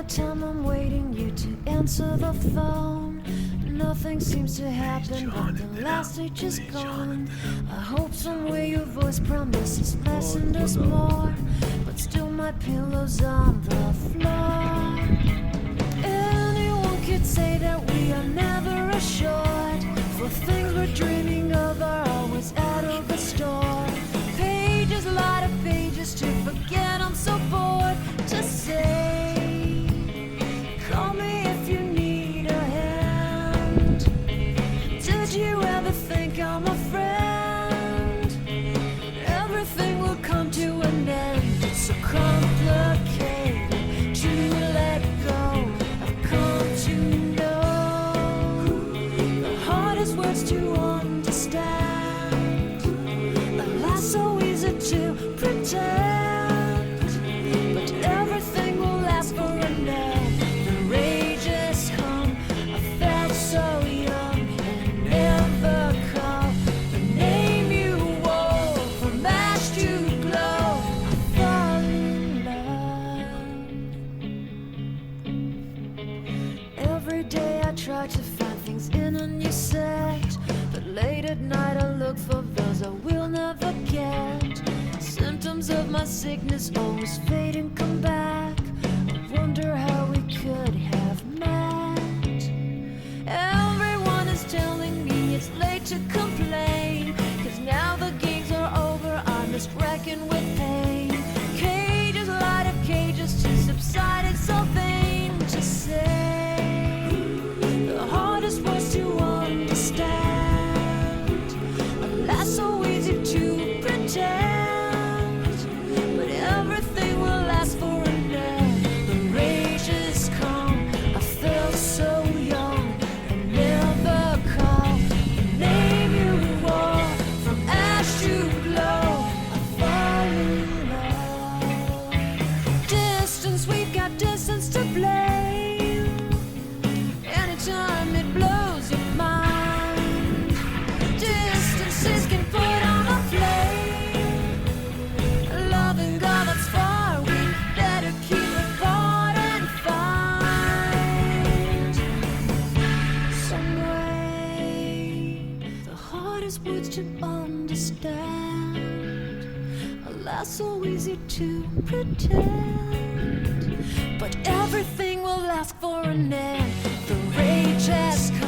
time I'm waiting you to answer the phone. Nothing seems to happen, but the last stage is gone. I hope somewhere your voice promises less and us more, but still my pillow's on the floor. Anyone could say that we are never assured, for things we're dreaming of are always out of the store. Pages, a lot of pages to forget, I'm so bored to say. Call me if you need a hand. Did you ever think I'm a friend? Everything will come to an end. It's so complicated to let go. I've come to know the hardest words to understand. Alas, so easy to pretend, but everything will last for a night. The rage has come. I felt so young and never called the name you wore. From ash to glow, I fall in love. Every day I try to find things in a new set, but late at night I look for those I will never get. Symptoms of my sickness always fade and come back. I wonder how we could have met. Everyone is telling me it's late to complain, 'cause now the games are over, I must reckon with pain. Cages, light of cages to subside, it's so vain to say. The hardest words to understand, alas, so easy to pretend, but everything will last for a night. The rage has come. I felt so young and never called the name you wore. From ash to glow, I fall in love. Distance, we've got distance to blame. Anytime it blows your mind, distances can put on a flame. Loving God that's far, we better keep it apart and find some way. The hardest words to understand, alas, so easy to pretend, but everything will last for an end. The rage has come.